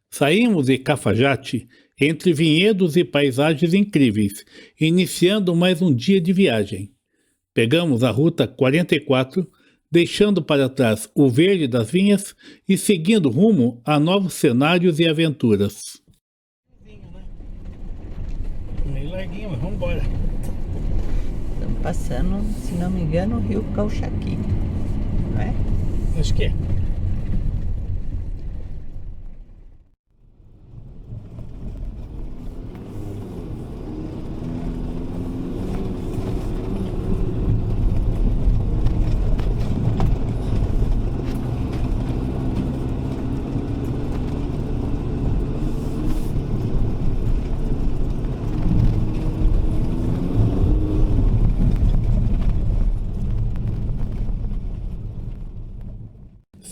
Saímos de Cafajate entre vinhedos e paisagens incríveis, iniciando mais um dia de viagem. Pegamos a Ruta 44, deixando para trás o verde das vinhas e seguindo rumo a novos cenários e aventuras. Meio larguinho, mas vamos embora. Estamos passando, se não me engano, o rio Calchaqui, não é? Acho que é.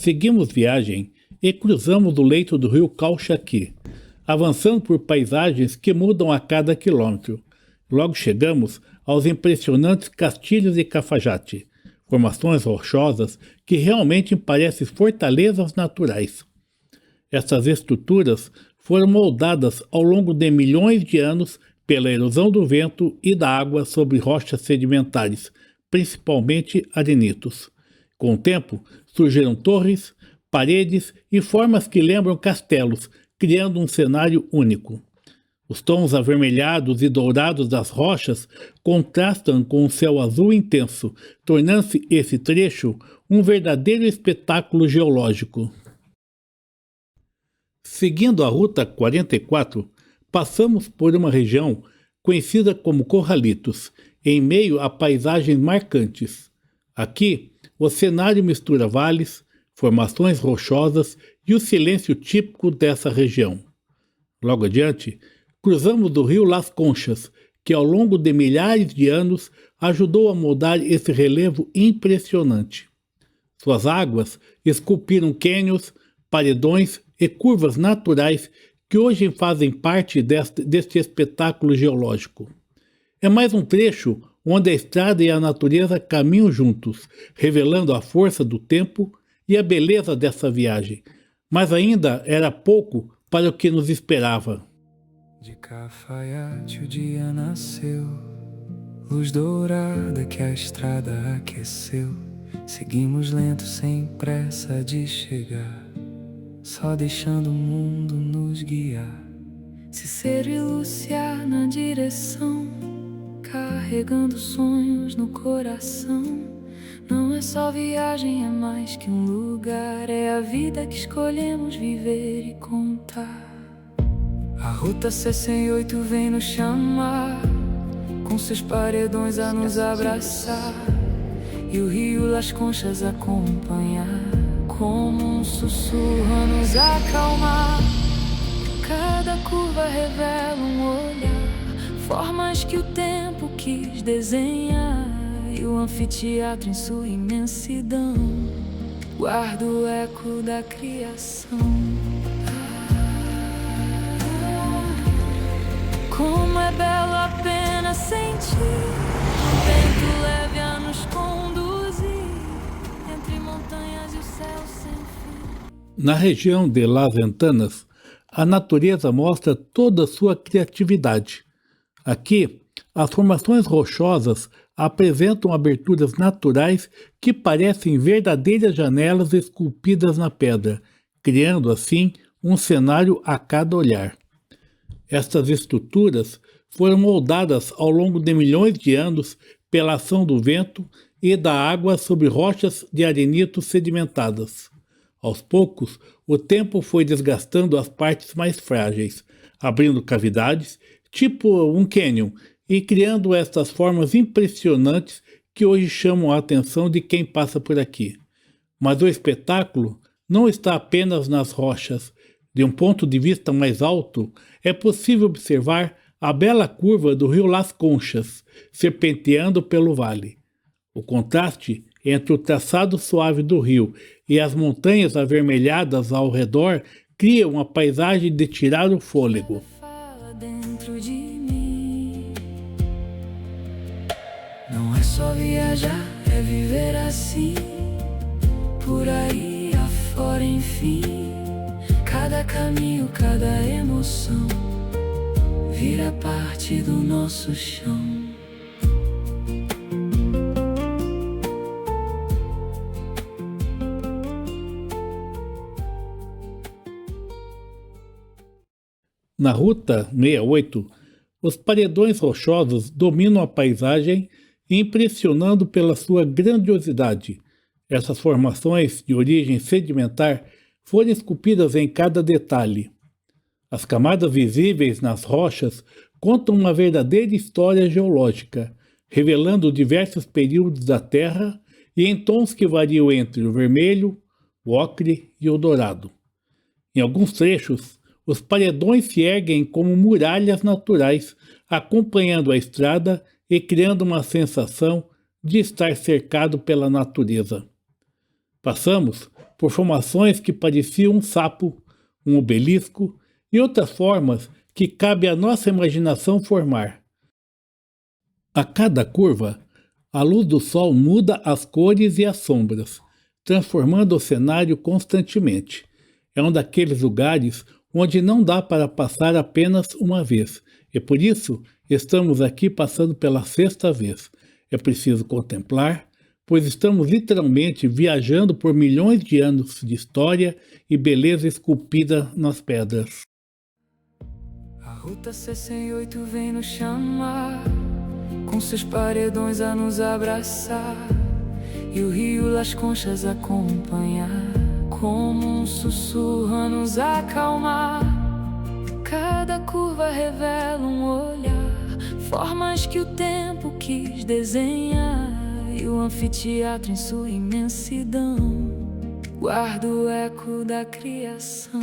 Seguimos viagem e cruzamos o leito do rio Calchaqui, avançando por paisagens que mudam a cada quilômetro. Logo chegamos aos impressionantes Castilhos de Cafajate, formações rochosas que realmente parecem fortalezas naturais. Essas estruturas foram moldadas ao longo de milhões de anos pela erosão do vento e da água sobre rochas sedimentares, principalmente arenitos. Com o tempo, surgiram torres, paredes e formas que lembram castelos, criando um cenário único. Os tons avermelhados e dourados das rochas contrastam com o céu azul intenso, tornando-se esse trecho um verdadeiro espetáculo geológico. Seguindo a Ruta 44, passamos por uma região conhecida como Corralitos, em meio a paisagens marcantes. Aqui, o cenário mistura vales, formações rochosas e o silêncio típico dessa região. Logo adiante, cruzamos o rio Las Conchas, que ao longo de milhares de anos ajudou a moldar esse relevo impressionante. Suas águas esculpiram cânions, paredões e curvas naturais que hoje fazem parte deste espetáculo geológico. É mais um trecho onde a estrada e a natureza caminham juntos, revelando a força do tempo e a beleza dessa viagem. Mas ainda era pouco para o que nos esperava. De Cafajate o dia nasceu, luz dourada que a estrada aqueceu. Seguimos lento sem pressa de chegar, só deixando o mundo nos guiar. Cícero e Lúcia na direção, carregando sonhos no coração. Não é só viagem, é mais que um lugar, é a vida que escolhemos viver e contar. A Ruta 68 vem nos chamar, com seus paredões a nos abraçar, e o rio Las Conchas acompanhar, como um sussurro a nos acalmar. Cada curva revela um olhar, formas que o tempo quis desenhar, e o anfiteatro em sua imensidão guarda o eco da criação. Como é belo apenas sentir o vento leve a nos conduzir entre montanhas e o céu sem fim. Na região de Las Ventanas, a natureza mostra toda a sua criatividade. Aqui, as formações rochosas apresentam aberturas naturais que parecem verdadeiras janelas esculpidas na pedra, criando assim um cenário a cada olhar. Estas estruturas foram moldadas ao longo de milhões de anos pela ação do vento e da água sobre rochas de arenito sedimentadas. Aos poucos, o tempo foi desgastando as partes mais frágeis, abrindo cavidades, tipo um cânion, e criando estas formas impressionantes que hoje chamam a atenção de quem passa por aqui. Mas o espetáculo não está apenas nas rochas. De um ponto de vista mais alto, é possível observar a bela curva do rio Las Conchas, serpenteando pelo vale. O contraste entre o traçado suave do rio e as montanhas avermelhadas ao redor, cria uma paisagem de tirar o fôlego. Fala dentro de mim. Não é só viajar, é viver assim, por aí afora, enfim. Cada caminho, cada emoção vira parte do nosso chão. Na Ruta 68, os paredões rochosos dominam a paisagem, impressionando pela sua grandiosidade. Essas formações de origem sedimentar foram esculpidas em cada detalhe. As camadas visíveis nas rochas contam uma verdadeira história geológica, revelando diversos períodos da Terra e em tons que variam entre o vermelho, o ocre e o dourado. Em alguns trechos, os paredões se erguem como muralhas naturais, acompanhando a estrada e criando uma sensação de estar cercado pela natureza. Passamos por formações que pareciam um sapo, um obelisco e outras formas que cabe à nossa imaginação formar. A cada curva, a luz do sol muda as cores e as sombras, transformando o cenário constantemente. É um daqueles lugares onde não dá para passar apenas uma vez, e por isso estamos aqui passando pela 6ª vez. É preciso contemplar, pois estamos literalmente viajando por milhões de anos de história e beleza esculpida nas pedras. A Ruta 68 vem nos chamar, com seus paredões a nos abraçar, e o rio Las Conchas acompanhar, como um sussurro a nos acalmar. Cada curva revela um olhar, formas que o tempo quis desenhar, e o anfiteatro em sua imensidão guarda o eco da criação.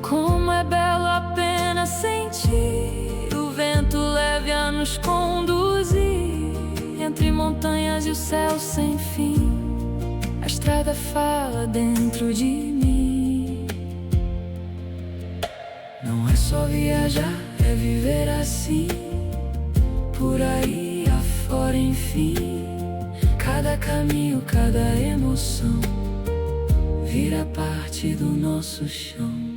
Como é belo apenas sentir o vento leve a nos conduzir entre montanhas e o céu sem fim. A estrada fala dentro de mim. Não é só viajar, é viver assim, por aí afora, enfim. Cada caminho, cada emoção vira parte do nosso chão.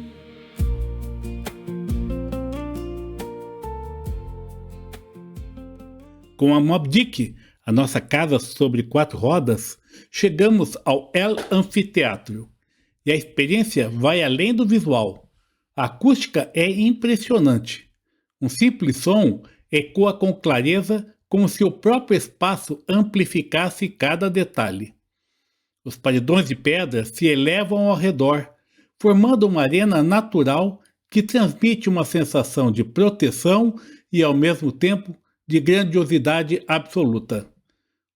Com a Moby Dick, a nossa casa sobre 4 rodas, chegamos ao El Anfiteatro. E a experiência vai além do visual. A acústica é impressionante. Um simples som ecoa com clareza, como se o próprio espaço amplificasse cada detalhe. Os paredões de pedra se elevam ao redor, formando uma arena natural que transmite uma sensação de proteção e, ao mesmo tempo, de grandiosidade absoluta.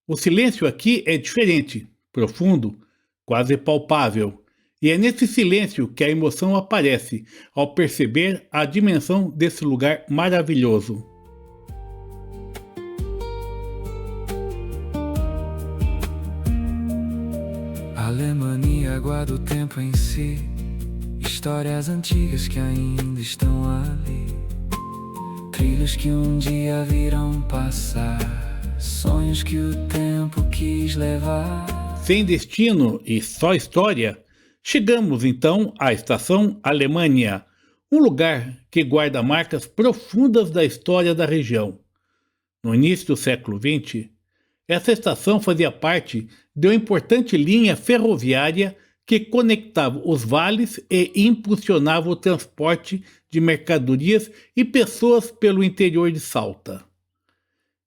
O silêncio aqui é diferente, profundo, quase palpável, e é nesse silêncio que a emoção aparece ao perceber a dimensão desse lugar maravilhoso. A Alemanha guarda o tempo em si, histórias antigas que ainda estão ali, trilhos que um dia virão passar, sonhos que o tempo quis levar. Sem destino e só história, chegamos então à estação Alemanha, um lugar que guarda marcas profundas da história da região. No início do século XX, essa estação fazia parte de uma importante linha ferroviária que conectava os vales e impulsionava o transporte de mercadorias e pessoas pelo interior de Salta.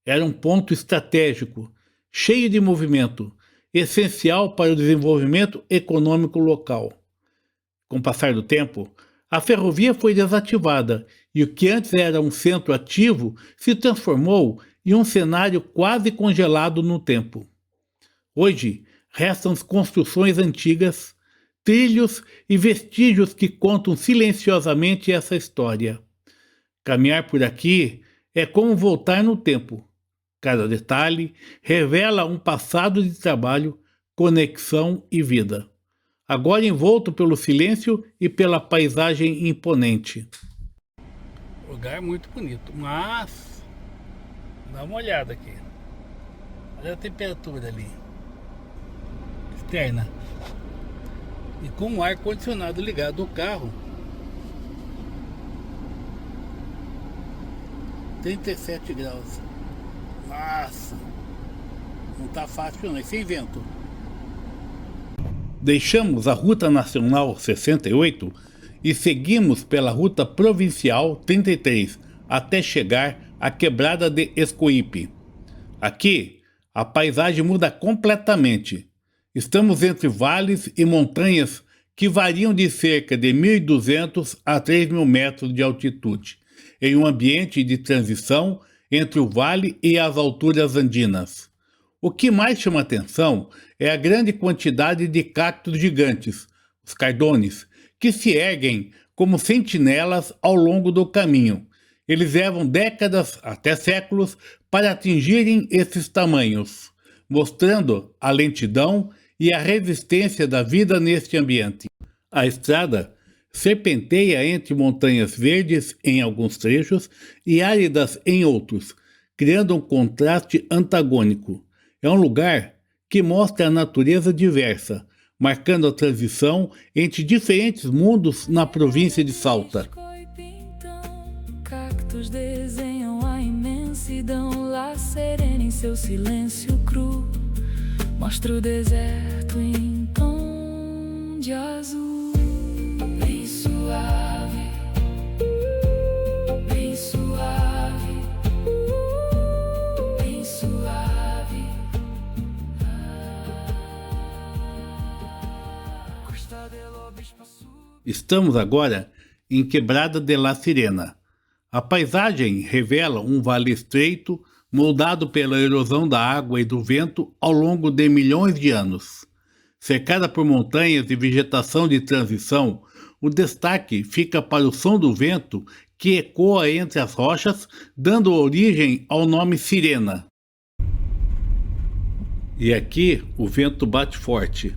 Era um ponto estratégico, cheio de movimento, essencial para o desenvolvimento econômico local. Com o passar do tempo, a ferrovia foi desativada e o que antes era um centro ativo se transformou em um cenário quase congelado no tempo. Hoje, restam construções antigas, trilhos e vestígios que contam silenciosamente essa história. Caminhar por aqui é como voltar no tempo, Cada detalhe revela um passado de trabalho, conexão e vida. Agora envolto pelo silêncio e pela paisagem imponente. Lugar muito bonito, mas dá uma olhada aqui. Olha a temperatura ali externa. E com o ar condicionado ligado ao carro, 37 graus. Nossa, não tá fácil não, e sem vento. Deixamos a Ruta Nacional 68 e seguimos pela Ruta Provincial 33 até chegar à Quebrada de Escoípe. Aqui, a paisagem muda completamente. Estamos entre vales e montanhas que variam de cerca de 1.200 a 3.000 metros de altitude, em um ambiente de transição entre o vale e as alturas andinas. O que mais chama atenção é a grande quantidade de cactos gigantes, os cardones, que se erguem como sentinelas ao longo do caminho. Eles levam décadas, até séculos, para atingirem esses tamanhos, mostrando a lentidão e a resistência da vida neste ambiente. A estrada serpenteia entre montanhas verdes em alguns trechos e áridas em outros, criando um contraste antagônico. É um lugar que mostra a natureza diversa, marcando a transição entre diferentes mundos na província de Salta. Cactos desenham a imensidão lá serena em seu silêncio cru. Mostra o deserto em tom de azul. Bem suave, bem suave, bem suave. Estamos agora em Quebrada de la Sirena. A paisagem revela um vale estreito, moldado pela erosão da água e do vento ao longo de milhões de anos. Cercada por montanhas e vegetação de transição, o destaque fica para o som do vento que ecoa entre as rochas, dando origem ao nome Sirena. E aqui o vento bate forte.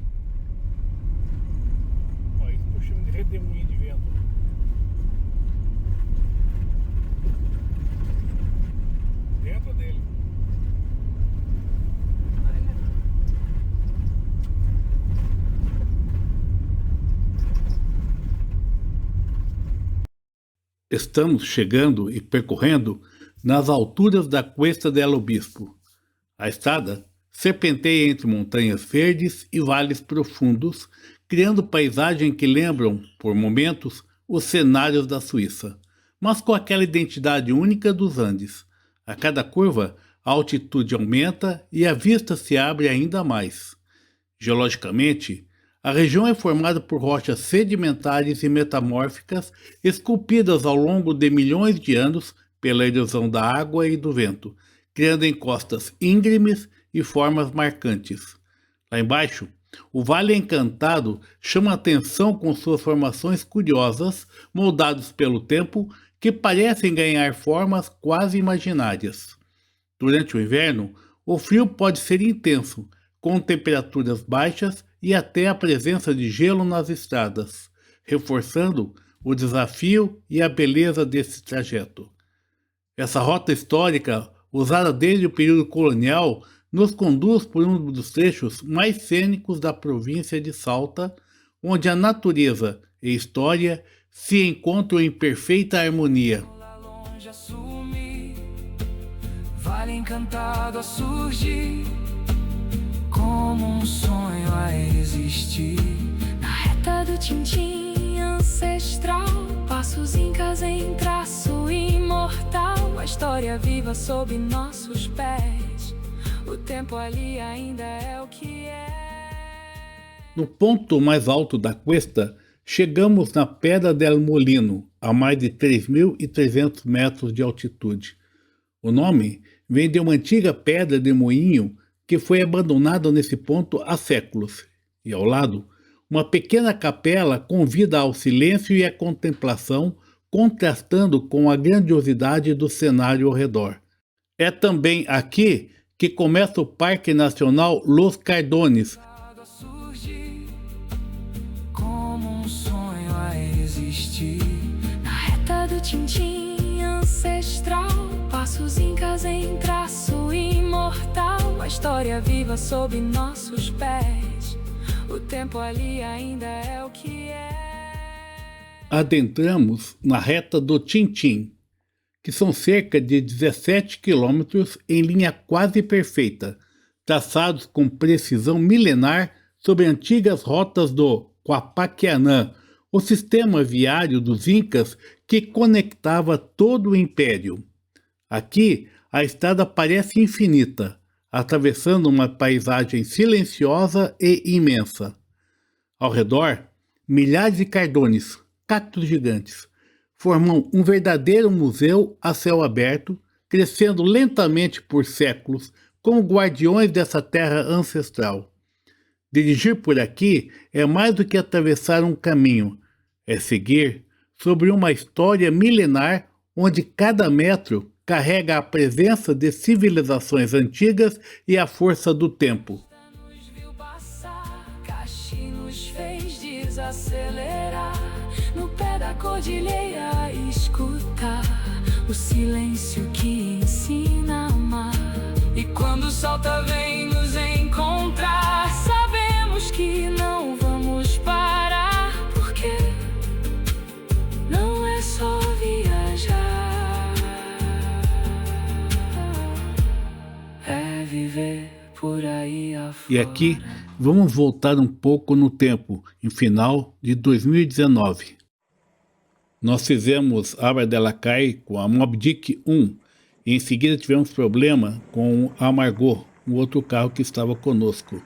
Isso chama de redemoinho de vento. Dentro dele. Estamos chegando e percorrendo nas alturas da Cuesta del Obispo. A estrada serpenteia entre montanhas verdes e vales profundos, criando paisagens que lembram, por momentos, os cenários da Suíça, mas com aquela identidade única dos Andes. A cada curva, a altitude aumenta e a vista se abre ainda mais. Geologicamente, a região é formada por rochas sedimentares e metamórficas esculpidas ao longo de milhões de anos pela erosão da água e do vento, criando encostas íngremes e formas marcantes. Lá embaixo, o Vale Encantado chama a atenção com suas formações curiosas, moldadas pelo tempo, que parecem ganhar formas quase imaginárias. Durante o inverno, o frio pode ser intenso, com temperaturas baixas e até a presença de gelo nas estradas, reforçando o desafio e a beleza desse trajeto. Essa rota histórica, usada desde o período colonial, nos conduz por um dos trechos mais cênicos da província de Salta, onde a natureza e história se encontram em perfeita harmonia. Vale encantado a surgir, como um sonho a existir. Na reta do Tintim ancestral, passos incas em traço imortal. A história viva sob nossos pés, o tempo ali ainda é o que é. No ponto mais alto da cuesta, chegamos na Pedra del Molino, a mais de 3.300 metros de altitude. O nome vem de uma antiga pedra de moinho que foi abandonada nesse ponto há séculos, e ao lado, uma pequena capela convida ao silêncio e à contemplação, contrastando com a grandiosidade do cenário ao redor. É também aqui que começa o Parque Nacional Los Cardones. Surgir como um sonho a existir na reta do Tintim ancestral, passos incas em traço imortal, a história viva sob nossos pés, o tempo ali ainda é o que é. Adentramos na reta do Tintim, que são cerca de 17 quilômetros em linha quase perfeita, traçados com precisão milenar sobre antigas rotas do Quapaquianã, o sistema viário dos Incas que conectava todo o império. Aqui, a estrada parece infinita, atravessando uma paisagem silenciosa e imensa. Ao redor, milhares de cardones, cactos gigantes, formam um verdadeiro museu a céu aberto, crescendo lentamente por séculos, como guardiões dessa terra ancestral. Dirigir por aqui é mais do que atravessar um caminho, é seguir sobre uma história milenar onde cada metro carrega a presença de civilizações antigas e a força do tempo. Nos viu passar, Caxi nos fez desacelerar, no pé da cordilheira escutar o silêncio que ensina a amar. E quando o solta vem nos encontrar, sabemos que não vamos parar, porque não é só viajar, é viver por aí afora. E aqui vamos voltar um pouco no tempo, em final de 2019. Nós fizemos Abra de la Cai com a Moby Dick 1 e em seguida tivemos problema com a Margot, um outro carro que estava conosco.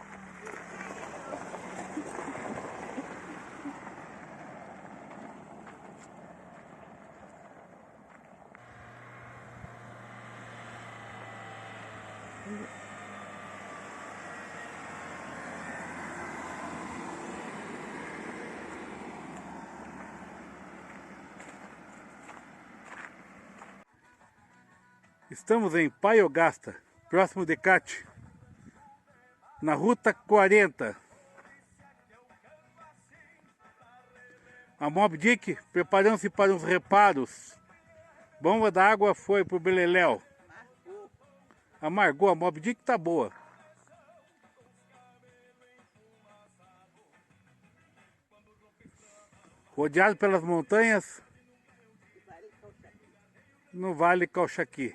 Estamos em Payogasta, próximo de Cati, na Ruta 40. A Moby Dick preparando-se para os reparos. Bomba da água foi pro Beleléu. Amargou, a Moby Dick tá boa. Rodeado pelas montanhas no Vale Calchaquí.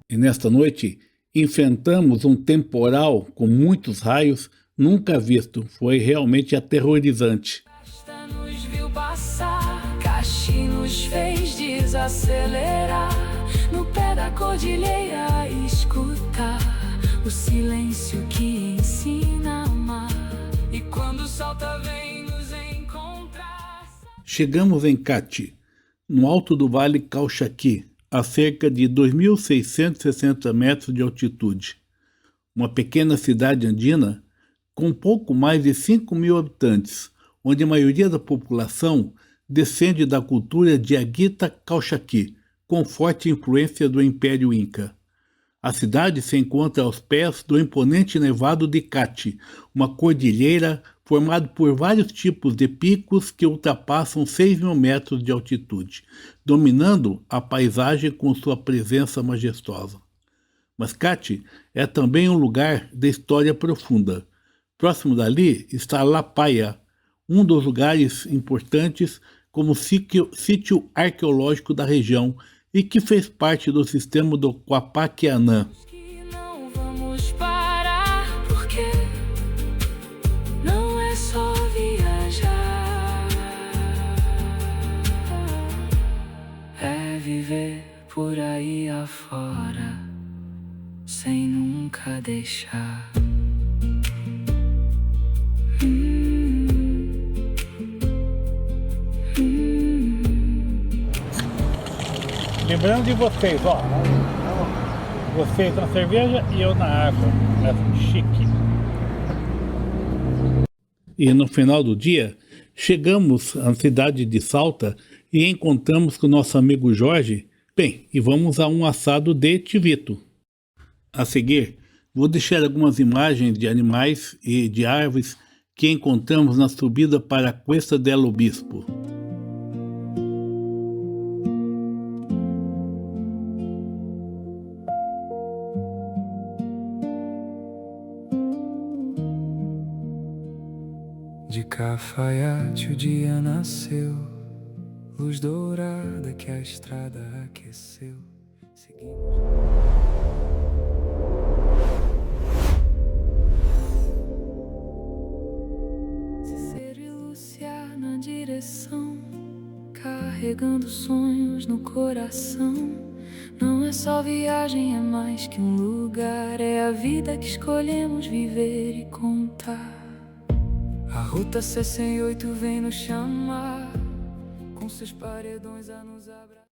E nesta noite enfrentamos um temporal com muitos raios nunca visto. Foi realmente aterrorizante. Nos viu passar, Caxi nos fez desacelerar, no pé da cordilheira escutar o silêncio que ensina a amar. E quando o solta vem nos encontrar. Chegamos em Cati, no alto do Vale Calchaquí, a cerca de 2.660 metros de altitude. Uma pequena cidade andina com pouco mais de 5.000 habitantes, onde a maioria da população descende da cultura diaguita Calchaquí, com forte influência do Império Inca. A cidade se encontra aos pés do imponente Nevado de Cati, uma cordilheira formada por vários tipos de picos que ultrapassam 6.000 metros de altitude, dominando a paisagem com sua presença majestosa. Mas Cati é também um lugar de história profunda. Próximo dali está La Paya, um dos lugares importantes como sítio arqueológico da região e que fez parte do sistema do Quapaquianã. Não vamos parar, porque não é só viajar, é viver por aí afora, sem nunca deixar. Lembrando de vocês, ó. Vocês na cerveja e eu na água. É chique. E no final do dia, chegamos à cidade de Salta e encontramos com o nosso amigo Jorge. Bem, e vamos a um assado de tivito. A seguir, vou deixar algumas imagens de animais e de árvores que encontramos na subida para a Cuesta del Obispo. De Cafayate o dia nasceu, luz dourada que a estrada aqueceu. Seguimos. Cicero e Lúcia na direção, carregando sonhos no coração. Não é só viagem, é mais que um lugar, é a vida que escolhemos viver e contar. A Ruta 68 vem nos chamar, com seus paredões a nos abraçar.